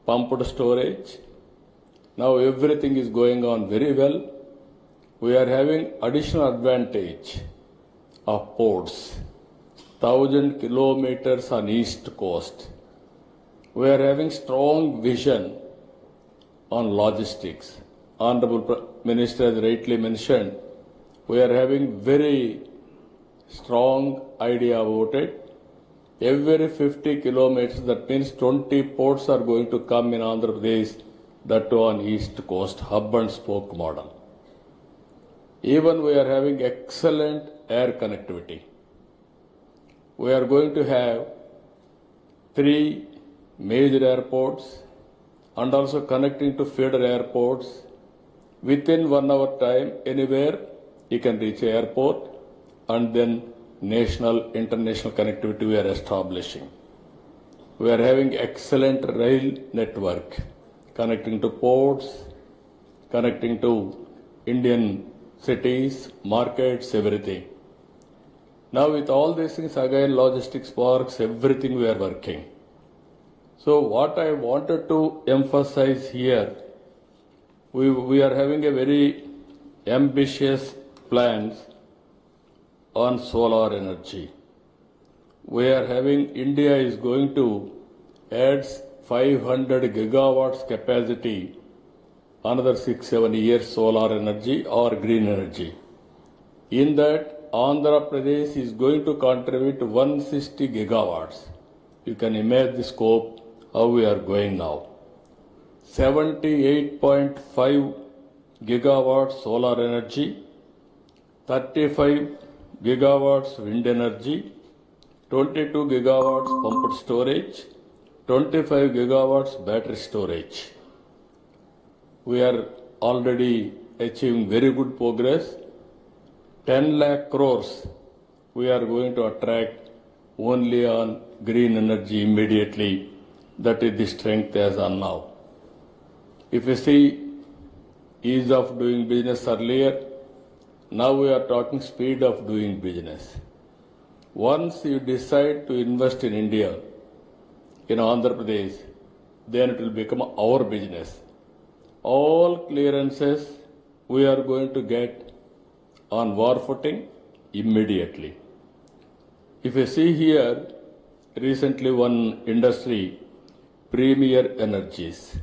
pumped storage. Now everything is going on very well. We are having additional advantage of ports. 1,000 kilometers on east coast. We are having strong vision on logistics. Honorable Minister has rightly mentioned, we are having very strong idea about it. Every 50 kilometers, that means 20 ports are going to come in Andhra Pradesh, that too on east coast, hub and spoke model. Even we are having excellent air connectivity. We are going to have 3 major airports and also connecting to feeder airports. Within 1 hour time, anywhere you can reach an airport, and then national, international connectivity we are establishing. We are having excellent rail network, connecting to ports, connecting to Indian cities, markets, everything. Now with all these things, again logistics parks, everything we are working. So what I wanted to emphasize here, we are having a very ambitious plans on solar energy. We are having, India is going to add 500 gigawatts capacity, another 6-7 years solar energy or green energy. In that, Andhra Pradesh is going to contribute 160 gigawatts. You can imagine the scope, how we are going now. 78.5 gigawatts solar energy, 35 gigawatts wind energy, 22 gigawatts pumped storage, 25 gigawatts battery storage. We are already achieving very good progress. 10 lakh crores we are going to attract only on green energy immediately. That is the strength as on now. If you see ease of doing business earlier, now we are talking speed of doing business. Once you decide to invest in India, in Andhra Pradesh, then it will become our business. All clearances we are going to get on war footing immediately. If you see here, recently one industry, Premier Energies,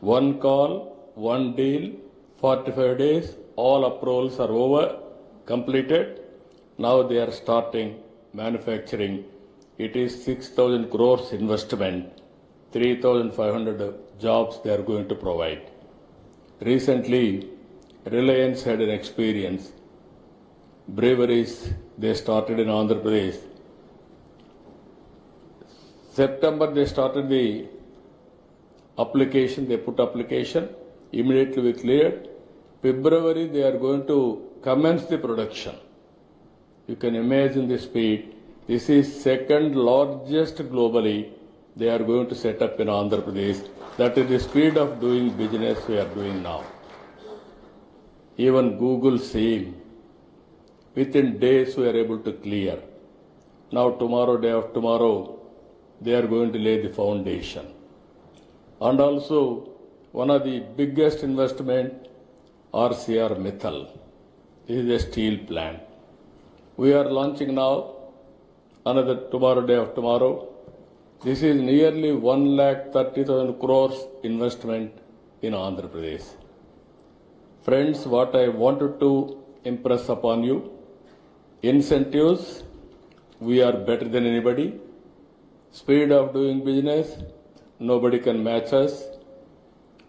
one call, one deal, 45 days, all approvals are over, completed. Now they are starting manufacturing. It is 6,000 crores investment, 3,500 jobs they are going to provide. Recently, Reliance had an experience. Breweries, they started in Andhra Pradesh. September, they started the application, they put application, immediately we cleared. February, they are going to commence the production. You can imagine the speed. This is second largest globally. They are going to set up in Andhra Pradesh. That is the speed of doing business we are doing now. Even Google same. Within days we are able to clear. Now tomorrow, day after tomorrow, they are going to lay the foundation. And also one of the biggest investment, RCR Mittal. This is a steel plant. We are launching now, another tomorrow, day after tomorrow. This is nearly 1,30,000 crores investment in Andhra Pradesh. Friends, what I wanted to impress upon you, incentives, we are better than anybody. Speed of doing business, nobody can match us.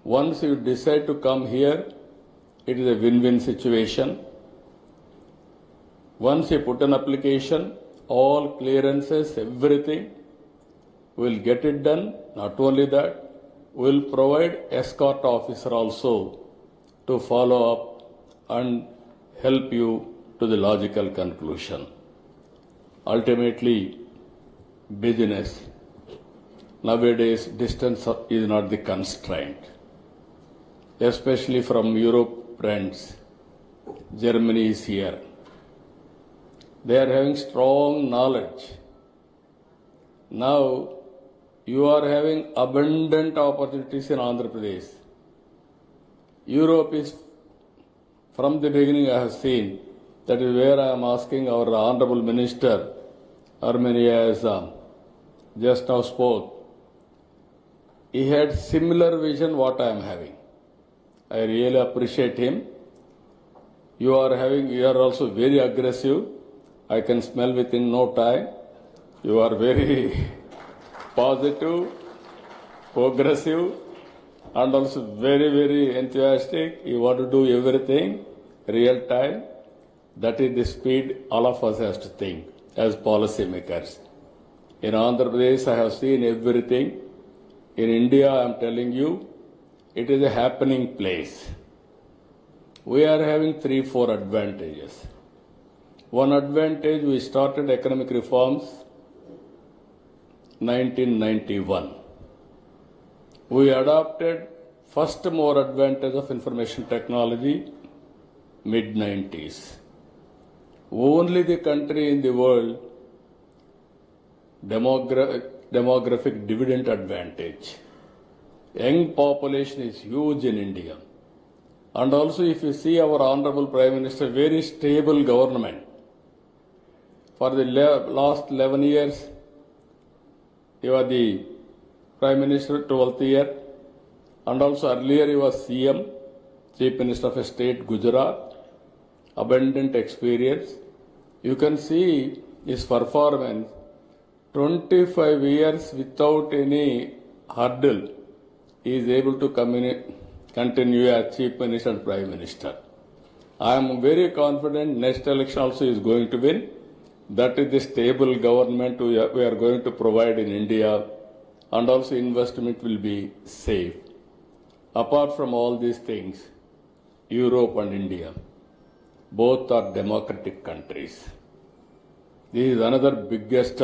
Once you decide to come here, it is a win-win situation. Once you put an application, all clearances, everything, we'll get it done. Not only that, we'll provide escort officer also to follow up and help you to the logical conclusion. Ultimately, business. Nowadays, distance is not the constraint. Especially from Europe, friends. Germany is here. They are having strong knowledge. Now, You are having abundant opportunities in Andhra Pradesh. Europe is, from the beginning I have seen, that is where I am asking our Honorable Minister, Armenia, as just now spoke. He had similar vision what I am having. I really appreciate him. You are also very aggressive. I can smell within no time. You are very positive, progressive, and also very, very enthusiastic. You want to do everything real time. That is the speed all of us has to think as policy makers. In Andhra Pradesh, I have seen everything. In India, I am telling you, it is a happening place. We are having 3-4 advantages. One advantage, we started economic reforms 1991. We adopted first more advantage of information technology mid-90s. Only the country in the world demographic dividend advantage. Young population is huge in India. And also if you see our Honorable Prime Minister, very stable government. For the last 11 years, he was the Prime Minister 12th year, and also earlier he was CM, Chief Minister of State, Gujarat, abundant experience. You can see his performance, 25 years without any hurdle, he is able to continue as Chief Minister and Prime Minister. I am very confident next election also is going to win. That is the stable government we are going to provide in India, and also investment will be safe. Apart from all these things, Europe and India, both are democratic countries. This is another biggest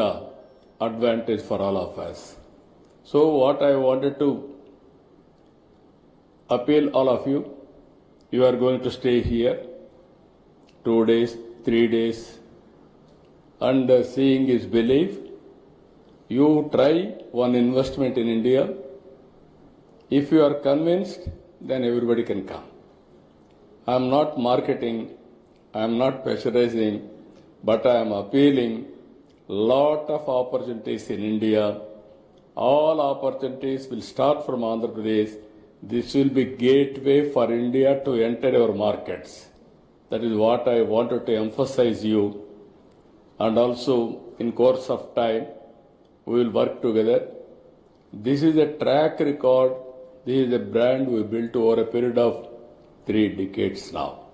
advantage for all of us. So what I wanted to appeal all of you, you are going to stay here 2 days, 3 days, and seeing is belief. You try one investment in India. If you are convinced, then everybody can come. I am not marketing, I am not pressurizing, but I am appealing lot of opportunities in India. All opportunities will start from Andhra Pradesh. This will be gateway for India to enter our markets. That is what I wanted to emphasize you. And also, in course of time, we will work together. This is a track record. This is a brand we built over a period of 3 decades now.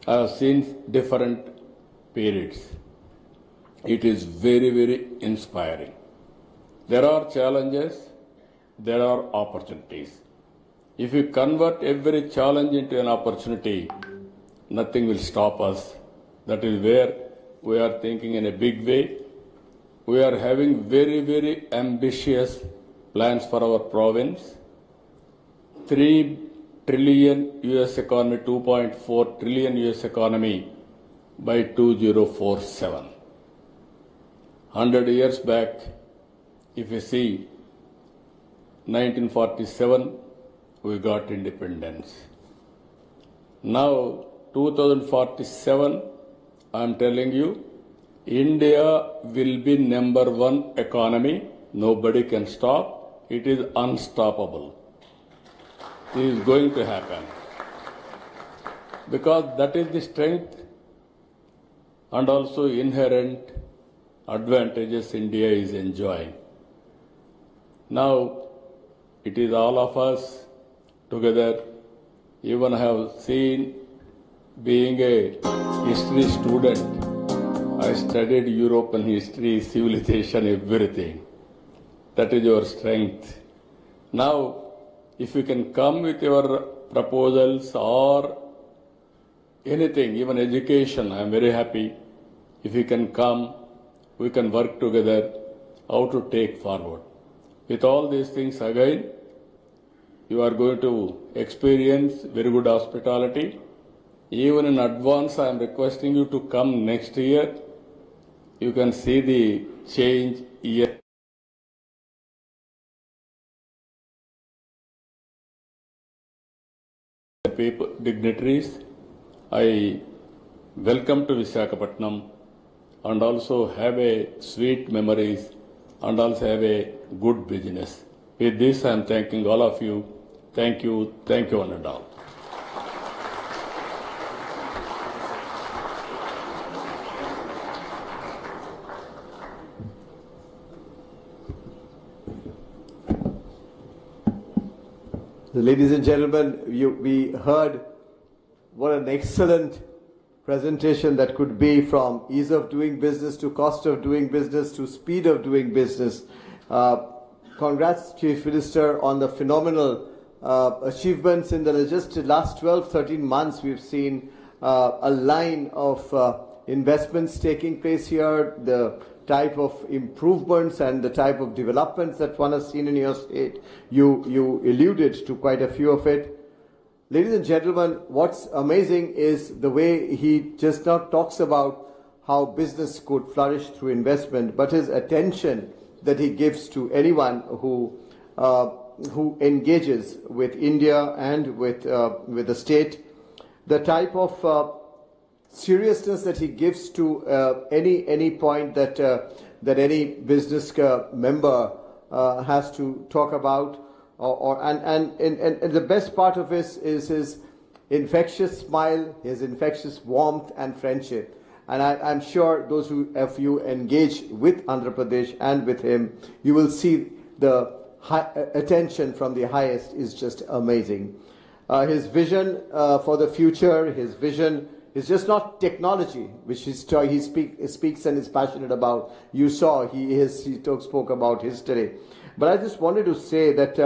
I have seen different periods. It is very, very inspiring. There are challenges, there are opportunities. If you convert every challenge into an opportunity, nothing will stop us. That is where we are thinking in a big way. We are having very, very ambitious plans for our province. 3 trillion US economy, 2.4 trillion US economy by 2047. 100 years back, if you see, 1947, we got independence. Now, 2047, I am telling you, India will be #1 economy. Nobody can stop. It is unstoppable. It is going to happen. Because that is the strength and also inherent advantages India is enjoying. Now, it is all of us together. Even I have seen, being a history student, I studied European history, civilization, everything. That is your strength. Now, if you can come with your proposals or anything, even education, I am very happy. If you can come, we can work together how to take forward. With all these things, again, you are going to experience very good hospitality. Even in advance, I am requesting you to come next year. You can see the change year. people, dignitaries, I welcome to Visakhapatnam and also have a sweet memories and also have a good business. With this, I am thanking all of you. Thank you, one and all. Ladies and gentlemen, we heard what an excellent presentation that could be, from ease of doing business to cost of doing business to speed of doing business. Congrats, Chief Minister, on the phenomenal achievements in the just last 12-13 months. We've seen a line of investments taking place here, the type of improvements and the type of developments that one has seen in your state. You alluded to quite a few of it. Ladies and gentlemen, what's amazing is the way he just not talks about how business could flourish through investment, but his attention that he gives to anyone who engages with India and with the state, the type of seriousness that he gives to any point that any business member has to talk about, and the best part of this is his infectious smile, his infectious warmth and friendship. And I'm sure those of you engage with Andhra Pradesh and with him, you will see the attention from the highest is just amazing. His vision for the future, his vision is just not technology, which he speaks and is passionate about. You saw he spoke about history. But I just wanted to say that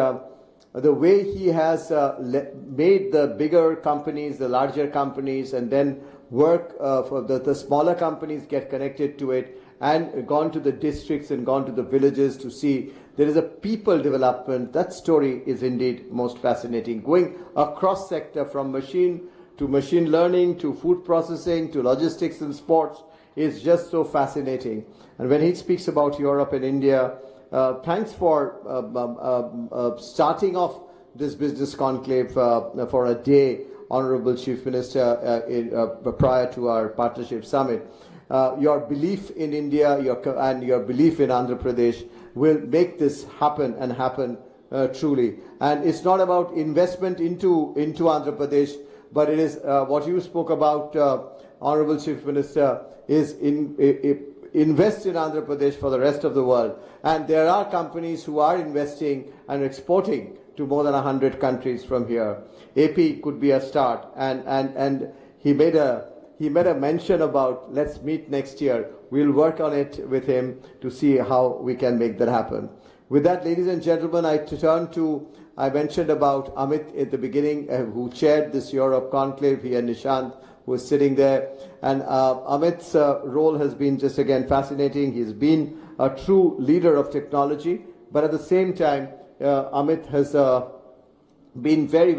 the way he has made the bigger companies, the larger companies, and then work for the smaller companies get connected to it, and gone to the districts and gone to the villages to see there is a people development. That story is indeed most fascinating. Going across sector, from machine learning to food processing to logistics and sports, is just so fascinating. And when he speaks about Europe and India, thanks for starting off this business conclave for a day, Honorable Chief Minister, prior to our partnership summit. Your belief in India and your belief in Andhra Pradesh will make this happen and happen truly. And it's not about investment into Andhra Pradesh, but it is what you spoke about, Honorable Chief Minister, is invest in Andhra Pradesh for the rest of the world. And there are companies who are investing and exporting to more than 100 countries from here. AP could be a start. And he made a mention about, let's meet next year. We'll work on it with him to see how we can make that happen. With that, ladies and gentlemen, I mentioned about Amit at the beginning, who chaired this Europe conclave. He and Nishant, who was sitting there. And Amit's role has been just again fascinating. He's been a true leader of technology, but at the same time, Amit has been playing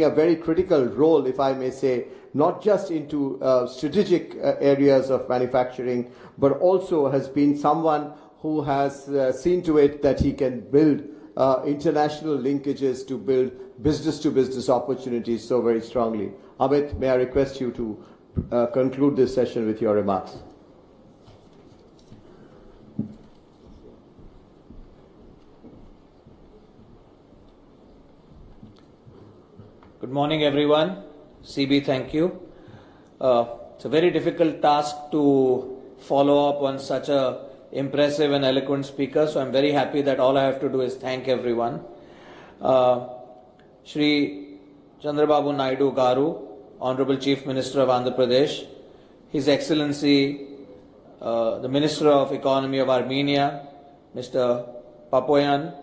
a very critical role, if I may say, not just into strategic areas of manufacturing, but also has been someone who has seen to it that he can build international linkages to build business-to-business opportunities so very strongly. Amit, may I request you to conclude this session with your remarks? Good morning, everyone. CB, thank you. It's a very difficult task to follow up on such a impressive and eloquent speaker, so I'm very happy that all I have to do is thank everyone. Shri Chandrababu Naidu Garu, Honorable Chief Minister of Andhra Pradesh, His Excellency the Minister of Economy of Armenia, Mr. Papoyan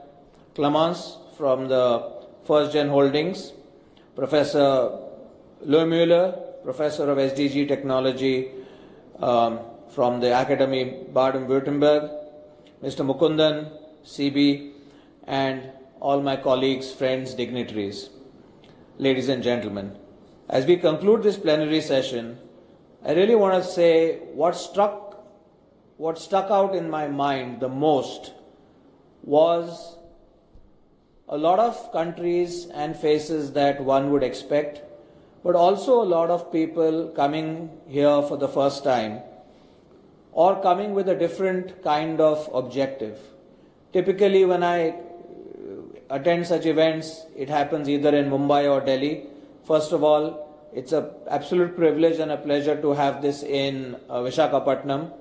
Clemens from the First Gen Holdings, Professor Lohmüller, Professor of SDG Technology from the Academy Baden-Württemberg, Mr. Mukundan, CB, and all my colleagues, friends, dignitaries. Ladies and gentlemen, as we conclude this plenary session, I really want to say what stuck out in my mind the most was a lot of countries and faces that one would expect, but also a lot of people coming here for the first time or coming with a different kind of objective. Typically, when I attend such events, it happens either in Mumbai or Delhi. First of all, it's an absolute privilege and a pleasure to have this in Visakhapatnam.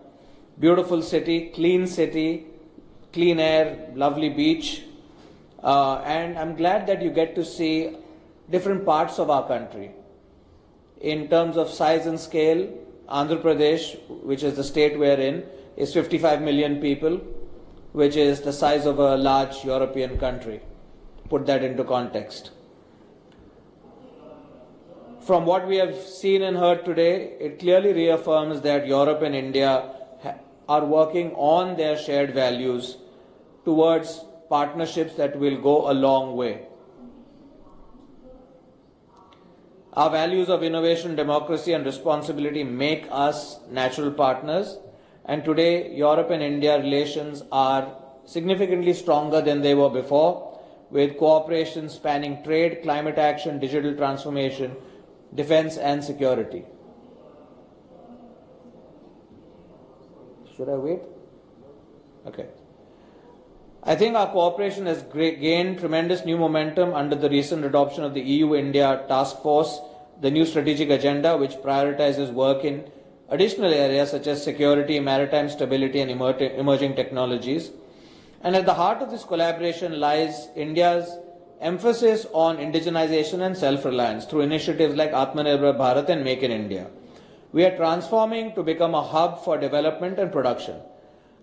Beautiful city, clean air, lovely beach. And I'm glad that you get to see different parts of our country. In terms of size and scale, Andhra Pradesh, which is the state we're in, is 55 million people, which is the size of a large European country. Put that into context. From what we have seen and heard today, it clearly reaffirms that Europe and India are working on their shared values towards partnerships that will go a long way. Our values of innovation, democracy and responsibility make us natural partners, and today Europe and India relations are significantly stronger than they were before, with cooperation spanning trade, climate action, digital transformation, defense and security. Should I wait? Okay. I think our cooperation has gained tremendous new momentum under the recent adoption of the EU-India Task Force, the new strategic agenda which prioritizes work in additional areas such as security, maritime stability and emerging technologies. And at the heart of this collaboration lies India's emphasis on indigenization and self-reliance through initiatives like Atmanirbhar Bharat and Make in India. We are transforming to become a hub for development and production.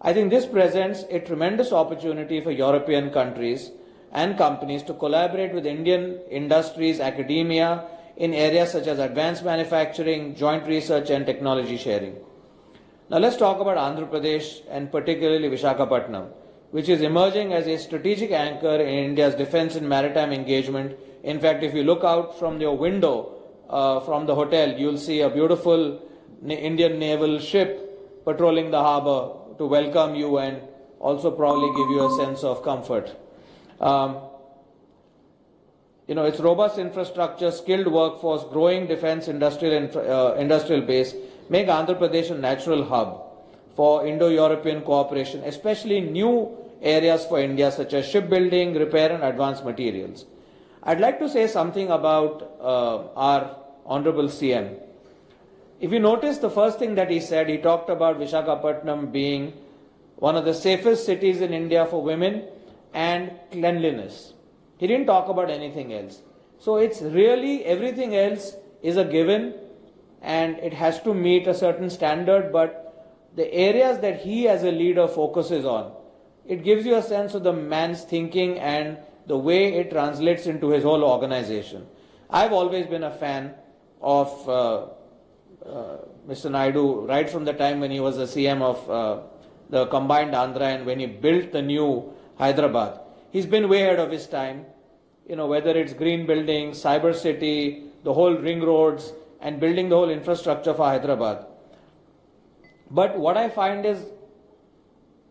I think this presents a tremendous opportunity for European countries and companies to collaborate with Indian industries, academia in areas such as advanced manufacturing, joint research and technology sharing. Now let's talk about Andhra Pradesh and particularly Visakhapatnam, which is emerging as a strategic anchor in India's defense and maritime engagement. In fact, if you look out from your window from the hotel, you'll see a beautiful Indian naval ship patrolling the harbor to welcome you and also probably give you a sense of comfort. Its robust infrastructure, skilled workforce, growing defense industrial base make Andhra Pradesh a natural hub for Indo-European cooperation, especially in new areas for India such as shipbuilding, repair and advanced materials. I'd like to say something about our Honorable CM. If you notice, the first thing that he said, he talked about Visakhapatnam being one of the safest cities in India for women and cleanliness. He didn't talk about anything else. So it's really everything else is a given and it has to meet a certain standard, but the areas that he as a leader focuses on, it gives you a sense of the man's thinking and the way it translates into his whole organization. I've always been a fan of Mr. Naidu right from the time when he was the CM of the combined Andhra and when he built the new Hyderabad. He's been way ahead of his time, whether it's green buildings, cyber city, the whole ring roads and building the whole infrastructure for Hyderabad. But what I find is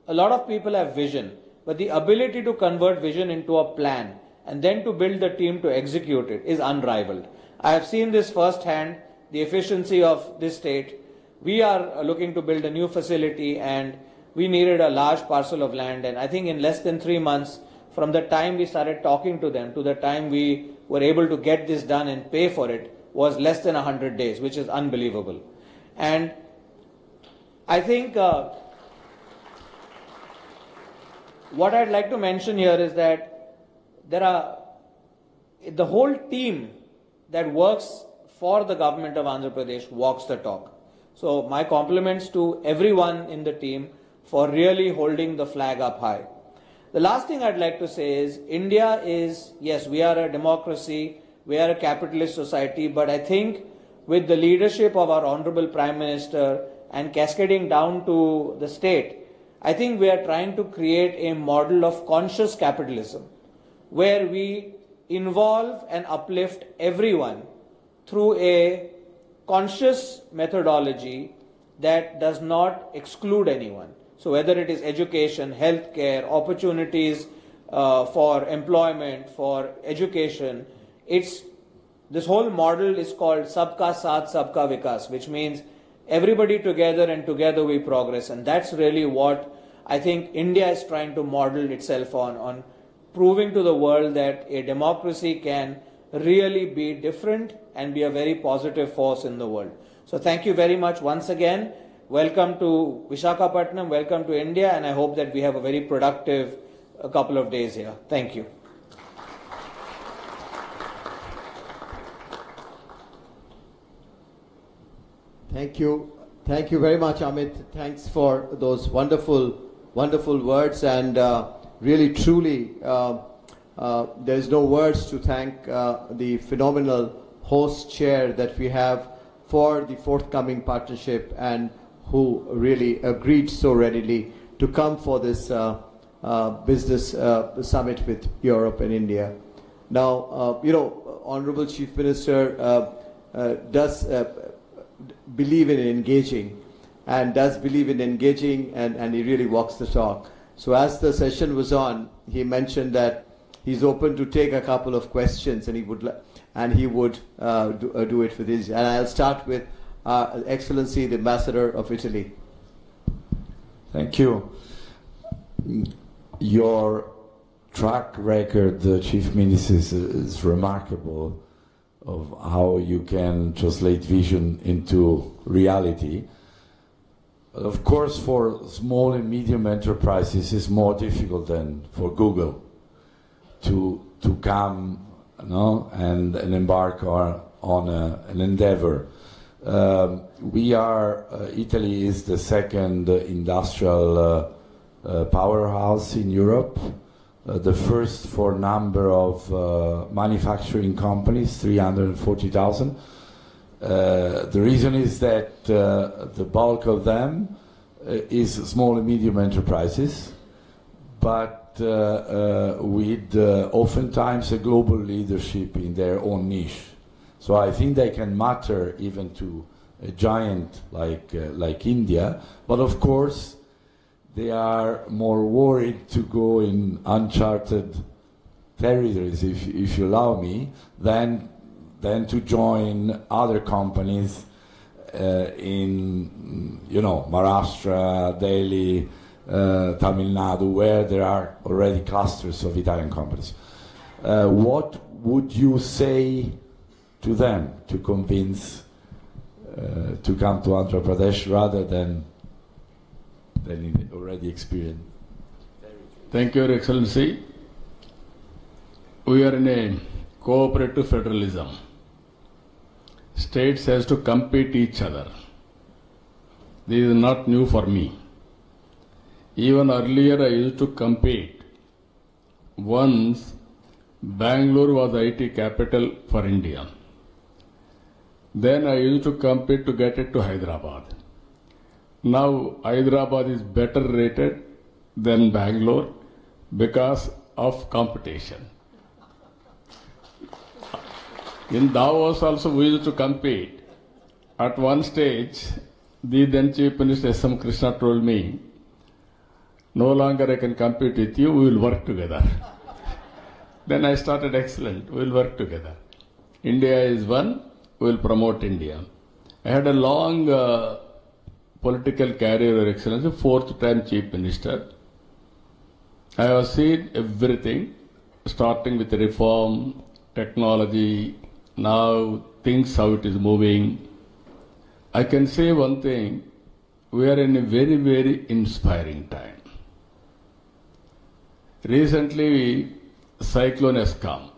a lot of people have vision, but the ability to convert vision into a plan and then to build the team to execute it is unrivaled. I have seen this firsthand, the efficiency of this state. We are looking to build a new facility and we needed a large parcel of land, and I think in less than 3 months from the time we started talking to them to the time we were able to get this done and pay for it was less than 100 days, which is unbelievable. And I think what I'd like to mention here is that the whole team that works for the government of Andhra Pradesh walks the talk. So my compliments to everyone in the team for really holding the flag up high. The last thing I'd like to say is India is, yes, we are a democracy, we are a capitalist society, but I think with the leadership of our Honorable Prime Minister and cascading down to the state, I think we are trying to create a model of conscious capitalism where we involve and uplift everyone through a conscious methodology that does not exclude anyone. So whether it is education, healthcare, opportunities for employment, for education. This whole model is called Sabka Saath Sabka Vikas, which means everybody together and together we progress. And that's really what I think India is trying to model itself on proving to the world that a democracy can really be different and be a very positive force in the world. So thank you very much once again. Welcome to Visakhapatnam, welcome to India, and I hope that we have a very productive couple of days here. Thank you. Thank you. Thank you very much, Amit. Thanks for those wonderful, wonderful words. And really, truly, there's no words to thank the phenomenal host chair that we have for the forthcoming partnership and who really agreed so readily to come for this business summit with Europe and India. Now, Honorable Chief Minister does believe in engaging and he really walks the talk. So as the session was on, he mentioned that he's open to take a couple of questions and he would do it with his. And I'll start with Excellency the Ambassador of Italy. Thank you. Your track record, Chief Minister, is remarkable of how you can translate vision into reality. Of course, for small and medium enterprises, it's more difficult than for Google to come, and embark on an endeavor. Italy is the second industrial powerhouse in Europe. The first for number of manufacturing companies, 340,000. The reason is that the bulk of them is small and medium enterprises, but with oftentimes a global leadership in their own niche. So I think they can matter even to a giant like India, but of course they are more worried to go in uncharted territories, if you allow me, than to join other companies in Maharashtra, Delhi, Tamil Nadu, where there are already clusters of Italian companies. What would you say to them to convince to come to Andhra Pradesh rather than already experienced? Thank you, Your Excellency. We are in a cooperative federalism. States has to compete each other. This is not new for me. Even earlier I used to compete. Once Bangalore was IT capital for India. Then I used to compete to get it to Hyderabad. Now Hyderabad is better rated than Bangalore because of competition. In Davos also we used to compete. At one stage, the then Chief Minister S.M. Krishna told me, no longer I can compete with you, we will work together. Then I started, excellent, we will work together. India is one, we will promote India. I had a long political career, Your Excellency, 4th time Chief Minister. I have seen everything, starting with reform, technology, now things how it is moving. I can say one thing, we are in a very, very inspiring time. Recently, cyclone has come.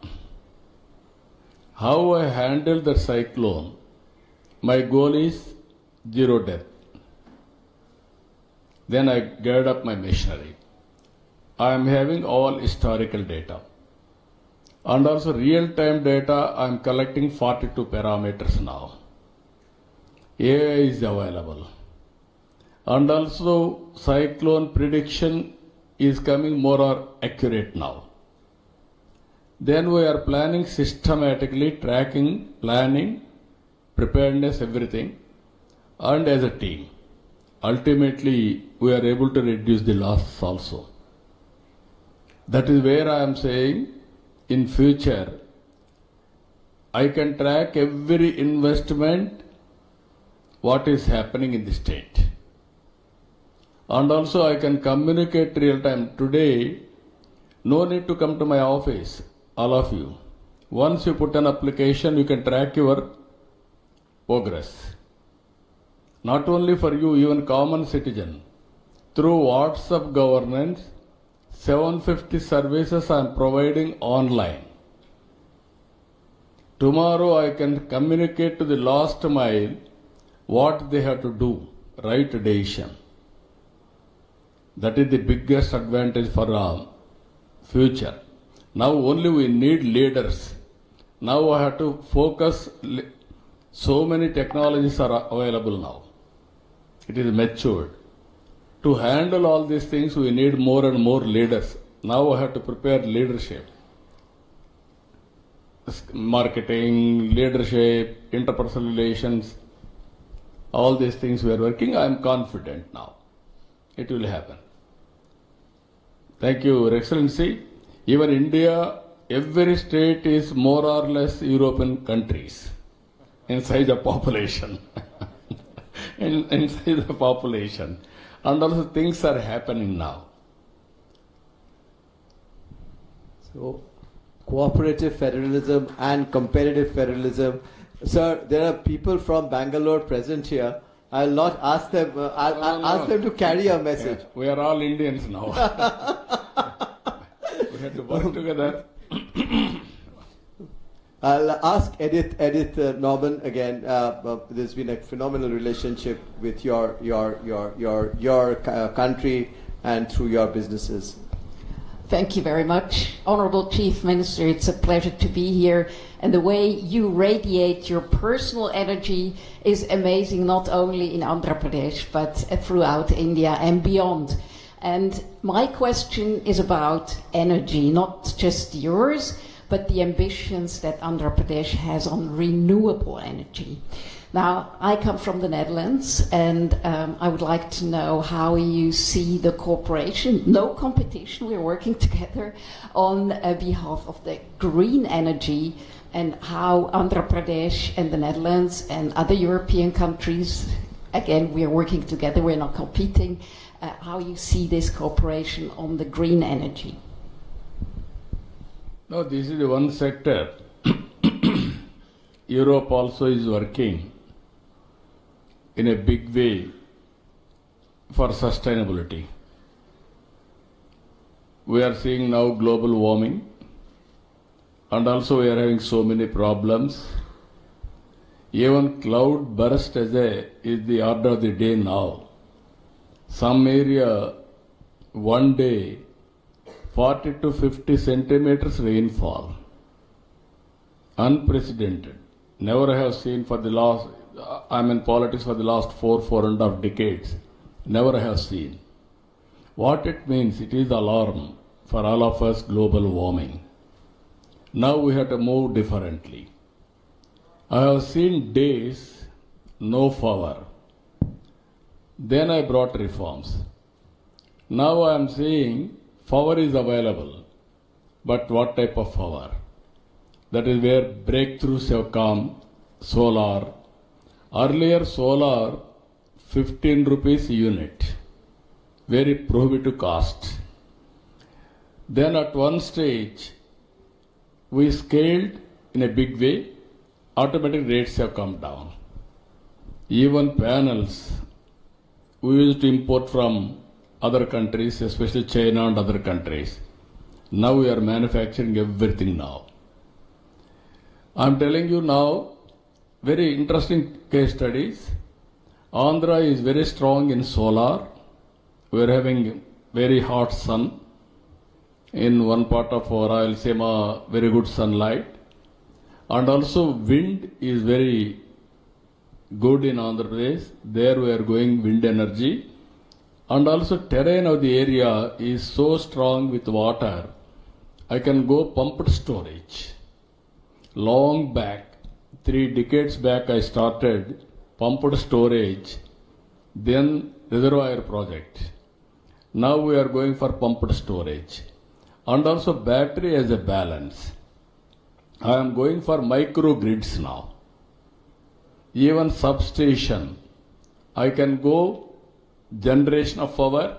How I handle the cyclone, my goal is zero death. Then I geared up my machinery. I am having all historical data. And also real-time data, I am collecting 42 parameters now. AI is available. And also cyclone prediction is coming more accurate now. Then we are planning systematically, tracking, planning, preparedness, everything, and as a team. Ultimately, we are able to reduce the losses also. That is where I am saying in future I can track every investment, what is happening in the state. And also I can communicate real time. Today, no need to come to my office, all of you. Once you put an application, you can track your progress. Not only for you, even common citizen. Through WhatsApp governance, 750 services I am providing online. Tomorrow I can communicate to the last mile what they have to do, right decision. That is the biggest advantage for future. Now only we need leaders. Now I have to focus. So many technologies are available now. It is matured. To handle all these things, we need more and more leaders. Now I have to prepare leadership. Marketing, leadership, interpersonal relations, all these things we are working. I am confident now. It will happen. Thank you, Your Excellency. Even India, every state is more or less European countries in size of population. in size of population. And also things are happening now. So, cooperative federalism and competitive federalism. Sir, there are people from Bangalore present here. I'll not ask them. I'll ask them to carry a message. Yeah, we are all Indians now. We have to work together. I'll ask Edith Norman again. There's been a phenomenal relationship with your country and through your businesses. Thank you very much. Honorable Chief Minister, it's a pleasure to be here. And the way you radiate your personal energy is amazing, not only in Andhra Pradesh, but throughout India and beyond. And my question is about energy, not just yours, but the ambitions that Andhra Pradesh has on renewable energy. Now, I come from the Netherlands, and I would like to know how you see the cooperation, no competition, we're working together on behalf of the green energy, and how Andhra Pradesh and the Netherlands and other European countries, again, we are working together, we're not competing, how you see this cooperation on the green energy. No, this is the one sector. Europe also is working in a big way for sustainability. We are seeing now global warming, and also we are having so many problems. Even cloud burst is the order of the day now. Some area, one day, 40 to 50 centimeters rainfall. Unprecedented. Never have seen for the last, I'm in politics for the last 4.5 decades. Never have seen. What it means, it is alarm for all of us, global warming. Now we have to move differently. I have seen days, no power. Then I brought reforms. Now I am saying power is available, but what type of power? That is where breakthroughs have come. Solar. Earlier solar, 15 rupees unit. Very prohibitive cost. Then at one stage, we scaled in a big way. Automatic rates have come down. Even panels, we used to import from other countries, especially China and other countries. Now we are manufacturing everything now. I'm telling you now, very interesting case studies. Andhra is very strong in solar. We are having very hot sun. In one part of our Rayalaseema, very good sunlight. And also wind is very good in Andhra Pradesh. There we are going wind energy. And also terrain of the area is so strong with water. I can go pumped storage. Long back, 3 decades back I started pumped storage, then reservoir project. Now we are going for pumped storage. and also battery as a balance. I am going for microgrids now. Even substation, I can go generation of power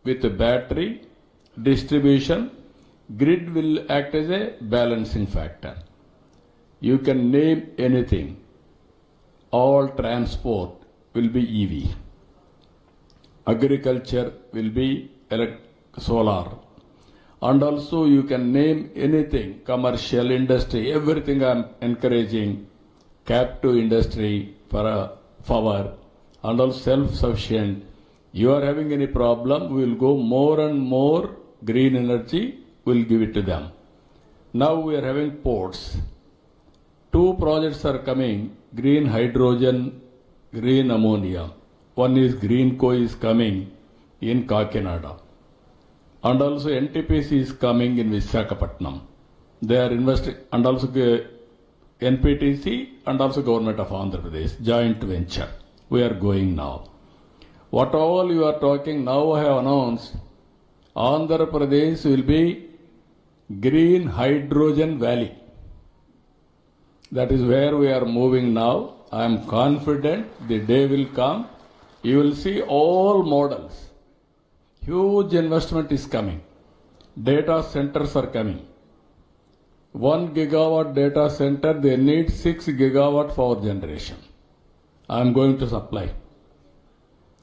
with a battery, distribution, grid will act as a balancing factor. You can name anything. All transport will be EV. Agriculture will be solar. And also you can name anything, commercial industry, everything I am encouraging, captive industry for power, and also self-sufficient. You are having any problem, we will go more and more green energy, we will give it to them. Now we are having ports. 2 projects are coming, green hydrogen, green ammonia. One is Greenco is coming in Kakinada. And also NTPC is coming in Visakhapatnam. They are investing, and also NPTC and also Government of Andhra Pradesh, joint venture. We are going now. What all you are talking now I have announced, Andhra Pradesh will be green hydrogen valley. That is where we are moving now. I am confident the day will come. You will see all models. Huge investment is coming. Data centers are coming. 1 gigawatt data center, they need 6 gigawatt power generation. I am going to supply.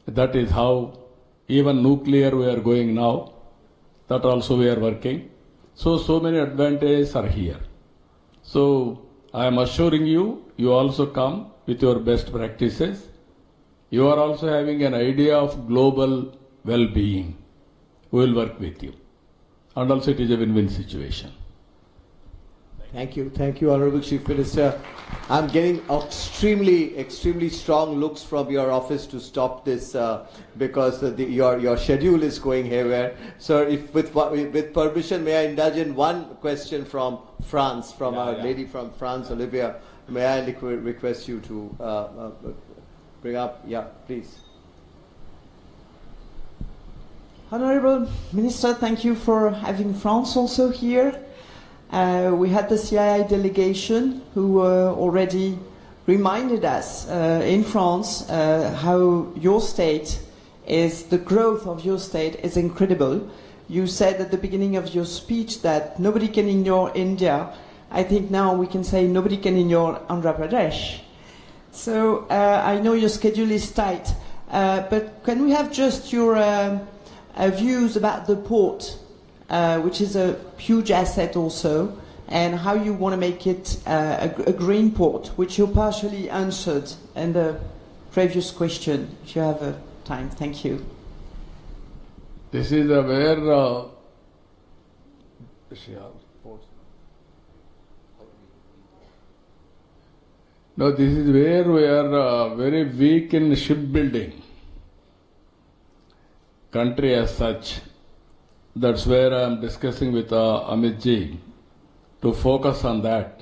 That is how even nuclear we are going now. That also we are working. So many advantages are here. So I am assuring you, you also come with your best practices. You are also having an idea of global well-being. We will work with you. And also it is a win-win situation. Thank you, Honorable Chief Minister. I'm getting extremely strong looks from your office to stop this because your schedule is going haywire. Sir, if with permission, may I indulge in one question from France, from our lady from France, Olivia. May I request you to bring up? Yeah, please. Honorable Minister, thank you for having France also here. We had the CII delegation who already reminded us in France how your state the growth of your state is incredible. You said at the beginning of your speech that nobody can ignore India. I think now we can say nobody can ignore Andhra Pradesh. So I know your schedule is tight, but can we have just your views about the port, which is a huge asset also, and how you want to make it a green port, which you partially answered in the previous question, if you have time. Thank you. This is where no, this is where we are very weak in shipbuilding. Country as such. That's where I am discussing with Amit ji to focus on that.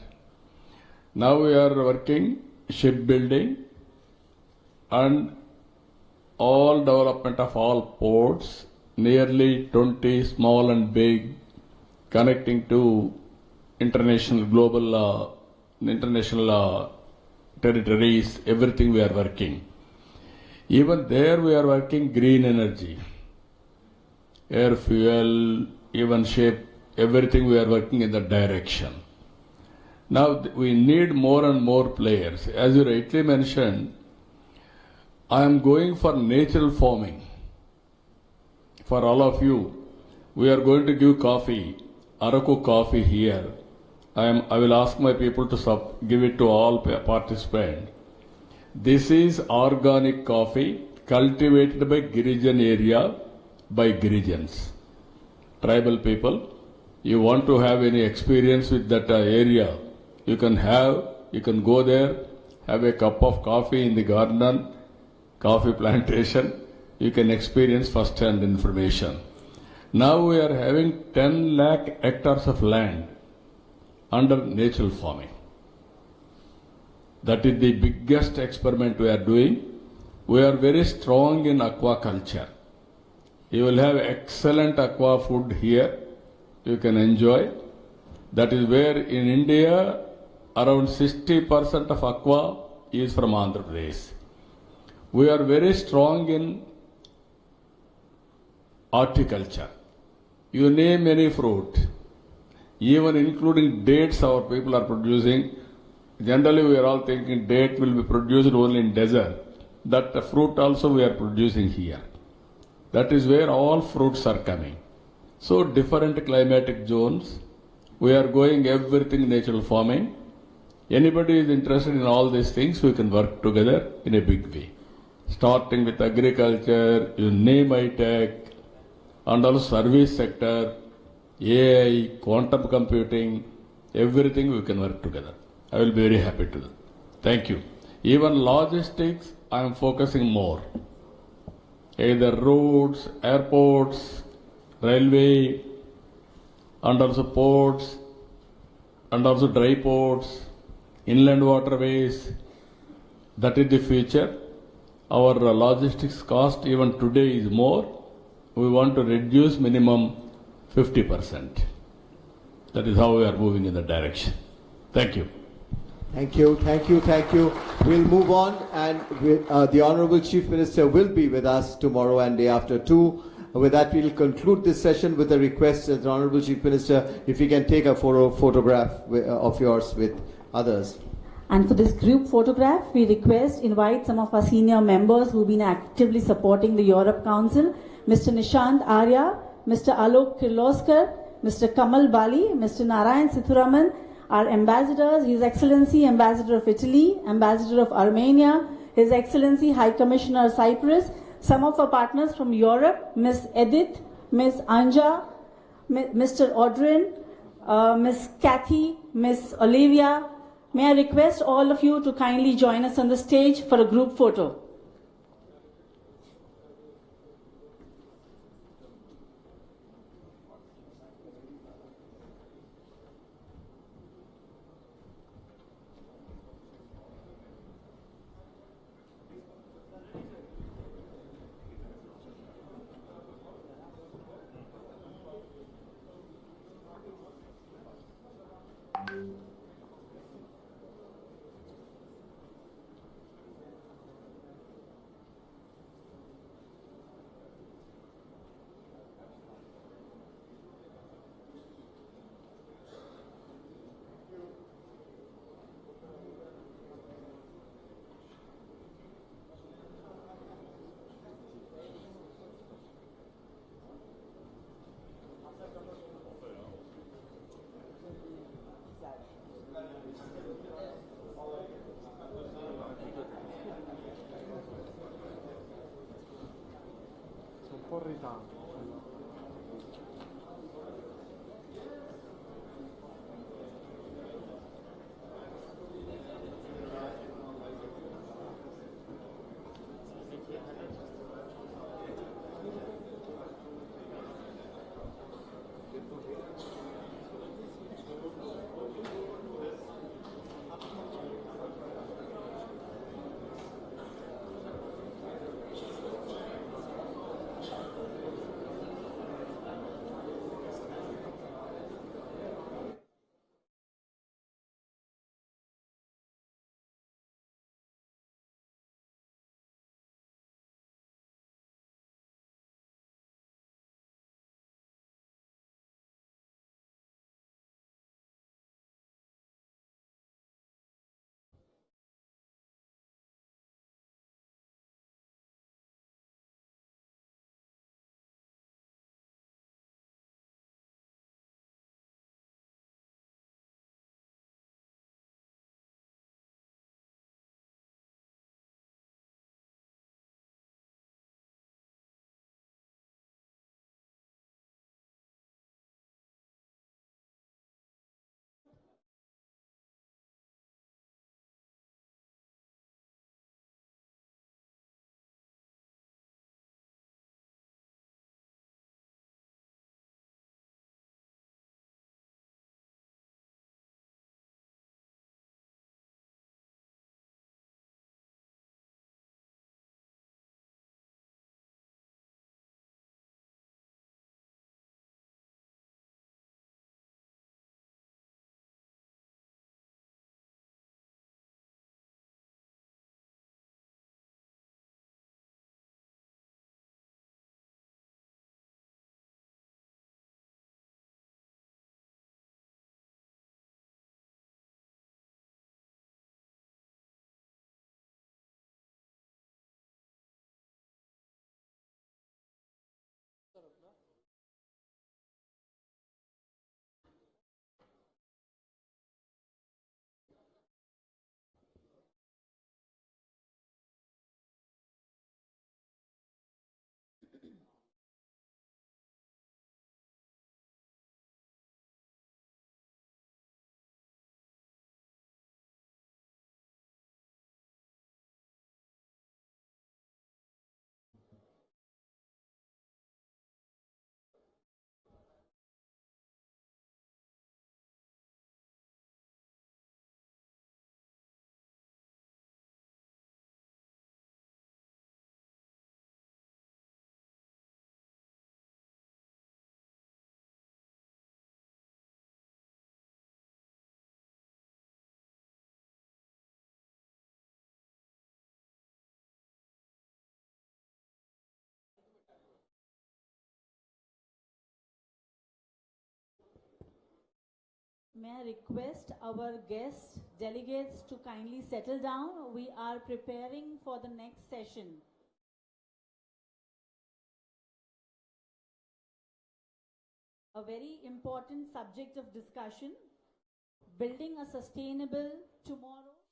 Now we are working shipbuilding and all development of all ports, nearly 20 small and big, connecting to international, global, international territories, everything we are working. Even there we are working green energy. Air fuel, even shape, everything we are working in that direction. Now we need more and more players. As you rightly mentioned, I am going for natural farming. For all of you, we are going to give coffee, Araku coffee here. I will ask my people to give it to all participants. This is organic coffee cultivated by Girijan area, by Girijans, tribal people. You want to have any experience with that area, you can go there, have a cup of coffee in the garden, coffee plantation, you can experience first-hand information. Now we are having 10 lakh hectares of land under natural farming. That is the biggest experiment we are doing. We are very strong in aquaculture. You will have excellent aqua food here. you can enjoy. That is where in India around 60% of aqua is from Andhra Pradesh. We are very strong in horticulture. You name any fruit, even including dates our people are producing. Generally we are all thinking date will be produced only in desert. That fruit also we are producing here. That is where all fruits are coming. So different climatic zones. We are going everything natural farming. Anybody is interested in all these things, we can work together in a big way. Starting with agriculture, you name high-tech, and also service sector, AI, quantum computing, everything we can work together. I will be very happy to do. Thank you. Even logistics, I am focusing more. Either roads, airports, railway, and also ports, and also dry ports, inland waterways. That is the future. Our logistics cost even today is more. We want to reduce minimum 50%. That is how we are moving in that direction. Thank you. Thank you, thank you, thank you. We'll move on, and the Honorable Chief Minister will be with us tomorrow and day after too. With that, we'll conclude this session with a request that the Honorable Chief Minister, if he can take a photograph of yours with others. And for this group photograph, we invite some of our senior members who've been actively supporting the Europe Council, Mr. Nishant Arya, Mr. Alok Kirloskar, Mr. Kamal Bali, Mr. Narayan Sithuraman, our ambassadors, His Excellency Ambassador of Italy, Ambassador of Armenia, His Excellency High Commissioner Cyprus, some of our partners from Europe, Ms. Edith, Ms. Anja, Mr. Audrin, Ms. Kathy, Ms. Olivia. May I request all of you to kindly join us on the stage for a group photo. may I request our guests, delegates to kindly settle down. We are preparing for the next session. A very important subject of discussion, building a sustainable tomorrow.